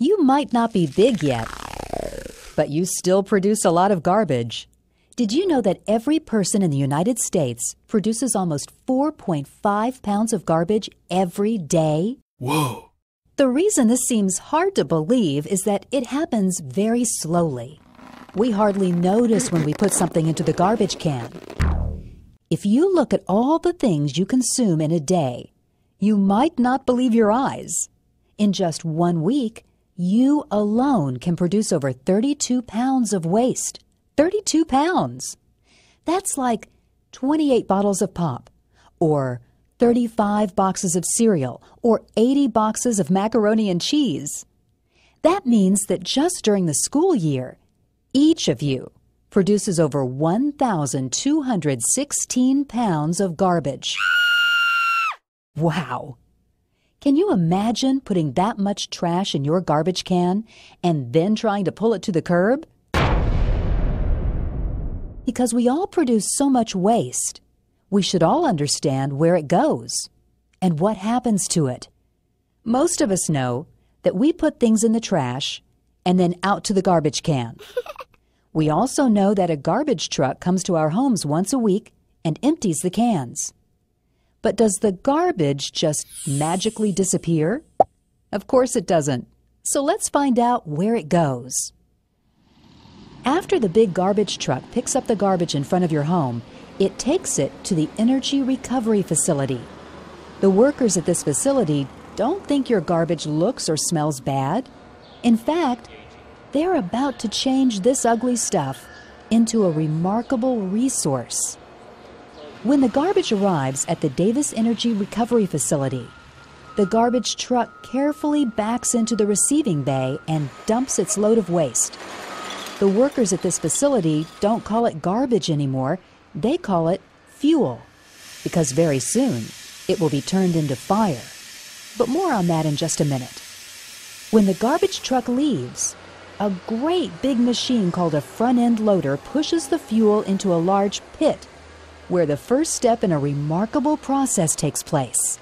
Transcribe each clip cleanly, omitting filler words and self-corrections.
You might not be big yet, but you still produce a lot of garbage. Did you know that every person in the United States produces almost 4.5 pounds of garbage every day? Whoa! The reason this seems hard to believe is that it happens very slowly. We hardly notice when we put something into the garbage can. If you look at all the things you consume in a day, you might not believe your eyes. In just 1 week, you alone can produce over 32 pounds of waste. 32 pounds! That's like 28 bottles of pop, or 35 boxes of cereal, or 80 boxes of macaroni and cheese. That means that just during the school year, each of you produces over 1,216 pounds of garbage. Wow! Can you imagine putting that much trash in your garbage can and then trying to pull it to the curb? Because we all produce so much waste, we should all understand where it goes and what happens to it. Most of us know that we put things in the trash and then out to the garbage can. We also know that a garbage truck comes to our homes once a week and empties the cans. But does the garbage just magically disappear? Of course it doesn't. So let's find out where it goes. After the big garbage truck picks up the garbage in front of your home, it takes it to the energy recovery facility. The workers at this facility don't think your garbage looks or smells bad. In fact, they're about to change this ugly stuff into a remarkable resource. When the garbage arrives at the Davis Energy Recovery Facility, the garbage truck carefully backs into the receiving bay and dumps its load of waste. The workers at this facility don't call it garbage anymore, they call it fuel, because very soon it will be turned into fire. But more on that in just a minute. When the garbage truck leaves, a great big machine called a front-end loader pushes the fuel into a large pit, where the first step in a remarkable process takes place.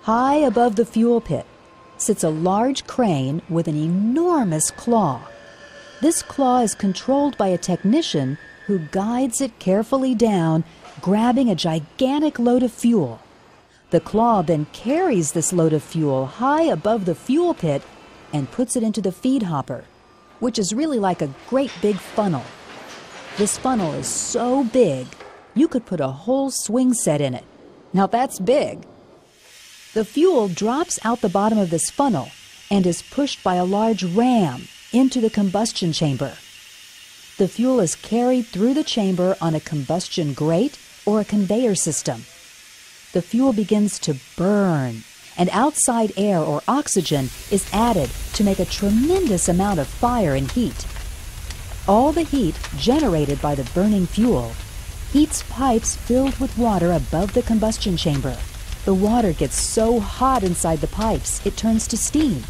High above the fuel pit sits a large crane with an enormous claw. This claw is controlled by a technician who guides it carefully down, grabbing a gigantic load of fuel. The claw then carries this load of fuel high above the fuel pit and puts it into the feed hopper, which is really like a great big funnel. This funnel is so big, you could put a whole swing set in it. Now that's big. The fuel drops out the bottom of this funnel and is pushed by a large ram into the combustion chamber. The fuel is carried through the chamber on a combustion grate or a conveyor system. The fuel begins to burn, and outside air or oxygen is added to make a tremendous amount of fire and heat. All the heat generated by the burning fuel heats pipes filled with water above the combustion chamber. The water gets so hot inside the pipes it turns to steam.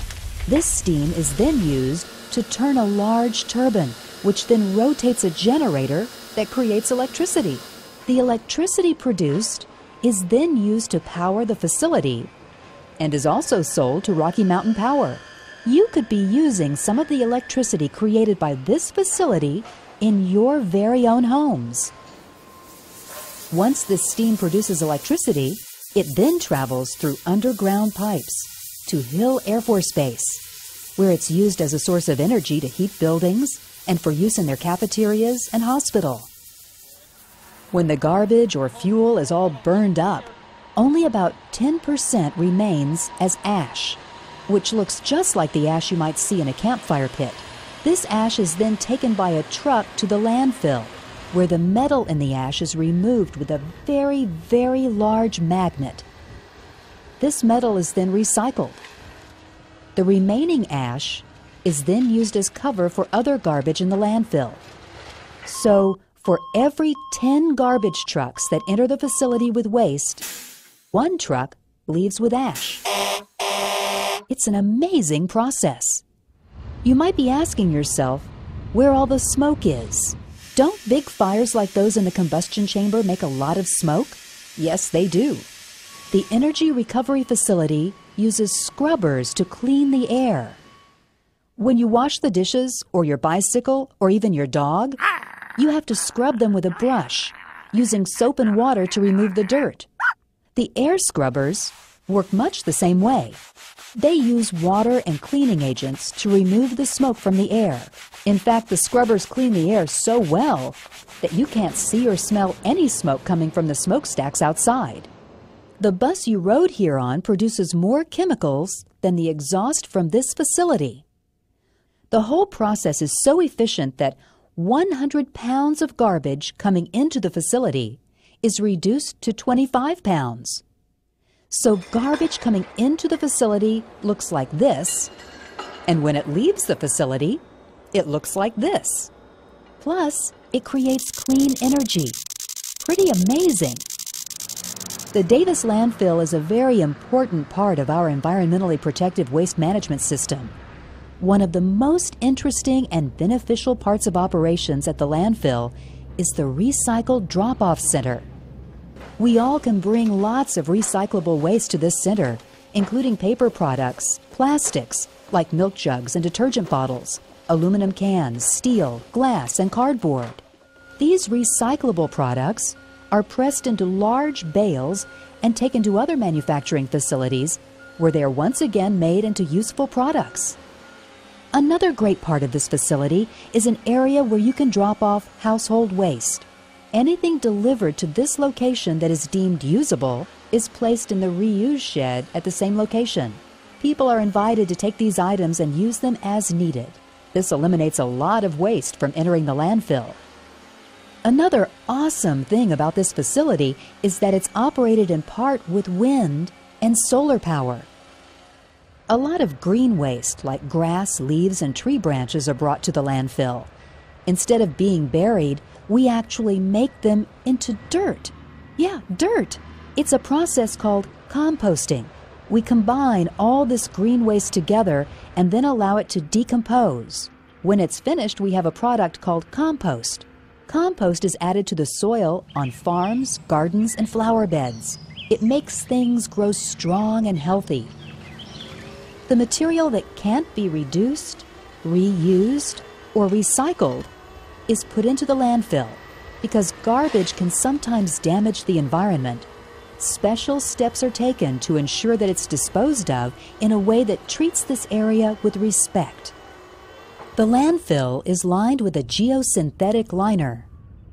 This steam is then used to turn a large turbine, which then rotates a generator that creates electricity. The electricity produced is then used to power the facility and is also sold to Rocky Mountain Power. You could be using some of the electricity created by this facility in your very own homes. Once this steam produces electricity, it then travels through underground pipes to Hill Air Force Base, where it's used as a source of energy to heat buildings and for use in their cafeterias and hospital. When the garbage or fuel is all burned up, only about 10% remains as ash, which looks just like the ash you might see in a campfire pit. This ash is then taken by a truck to the landfill, where the metal in the ash is removed with a very, very large magnet. This metal is then recycled. The remaining ash is then used as cover for other garbage in the landfill. So, for every 10 garbage trucks that enter the facility with waste, one truck leaves with ash. It's an amazing process. You might be asking yourself where all the smoke is. Don't big fires like those in the combustion chamber make a lot of smoke? Yes, they do. The Energy Recovery Facility uses scrubbers to clean the air. When you wash the dishes or your bicycle or even your dog, you have to scrub them with a brush, using soap and water to remove the dirt. The air scrubbers work much the same way. They use water and cleaning agents to remove the smoke from the air. In fact, the scrubbers clean the air so well that you can't see or smell any smoke coming from the smokestacks outside. The bus you rode here on produces more chemicals than the exhaust from this facility. The whole process is so efficient that 100 pounds of garbage coming into the facility is reduced to 25 pounds. So garbage coming into the facility looks like this, and when it leaves the facility, it looks like this. Plus, it creates clean energy. Pretty amazing. The Davis landfill is a very important part of our environmentally protective waste management system. One of the most interesting and beneficial parts of operations at the landfill is the Recycle Drop-Off Center. We all can bring lots of recyclable waste to this center, including paper products, plastics, like milk jugs and detergent bottles, aluminum cans, steel, glass, and cardboard. These recyclable products are pressed into large bales and taken to other manufacturing facilities where they are once again made into useful products. Another great part of this facility is an area where you can drop off household waste. Anything delivered to this location that is deemed usable is placed in the reuse shed at the same location. People are invited to take these items and use them as needed. This eliminates a lot of waste from entering the landfill. Another awesome thing about this facility is that it's operated in part with wind and solar power. A lot of green waste like grass, leaves, and tree branches are brought to the landfill. Instead of being buried, we actually make them into dirt. Yeah, dirt. It's a process called composting. We combine all this green waste together and then allow it to decompose. When it's finished, we have a product called compost. Compost is added to the soil on farms, gardens, and flower beds. It makes things grow strong and healthy. The material that can't be reduced, reused, or recycled is put into the landfill. Because garbage can sometimes damage the environment, special steps are taken to ensure that it's disposed of in a way that treats this area with respect. The landfill is lined with a geosynthetic liner.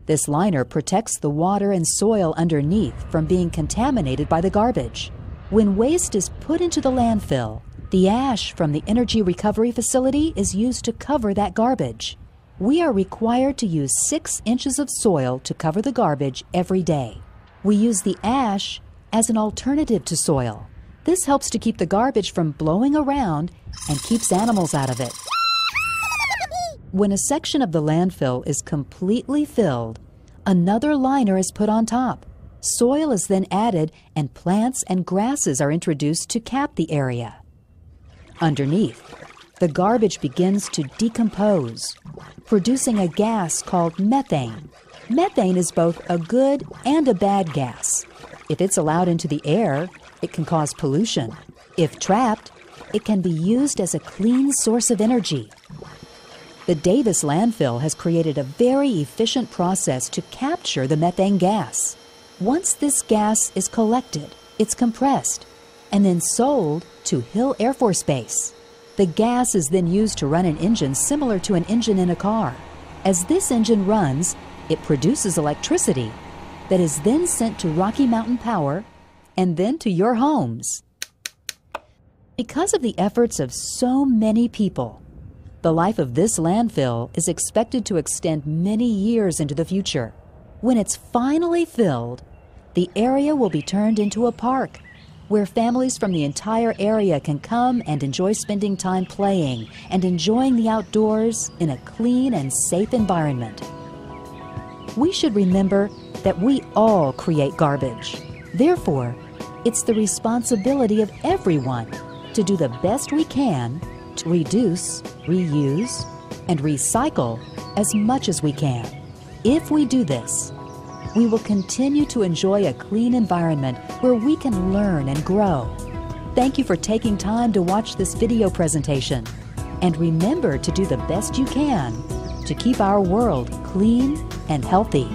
This liner protects the water and soil underneath from being contaminated by the garbage. When waste is put into the landfill, the ash from the energy recovery facility is used to cover that garbage. We are required to use 6 inches of soil to cover the garbage every day. We use the ash as an alternative to soil. This helps to keep the garbage from blowing around and keeps animals out of it. When a section of the landfill is completely filled, another liner is put on top. Soil is then added and plants and grasses are introduced to cap the area. Underneath, the garbage begins to decompose, producing a gas called methane. Methane is both a good and a bad gas. If it's allowed into the air, it can cause pollution. If trapped, it can be used as a clean source of energy. The Davis landfill has created a very efficient process to capture the methane gas. Once this gas is collected, it's compressed and then sold to Hill Air Force Base. The gas is then used to run an engine similar to an engine in a car. As this engine runs, it produces electricity that is then sent to Rocky Mountain Power and then to your homes. Because of the efforts of so many people, the life of this landfill is expected to extend many years into the future. When it's finally filled, the area will be turned into a park where families from the entire area can come and enjoy spending time playing and enjoying the outdoors in a clean and safe environment. We should remember that we all create garbage. Therefore, it's the responsibility of everyone to do the best we can to reduce, reuse, and recycle as much as we can. If we do this, we will continue to enjoy a clean environment where we can learn and grow. Thank you for taking time to watch this video presentation. And remember to do the best you can to keep our world clean and healthy.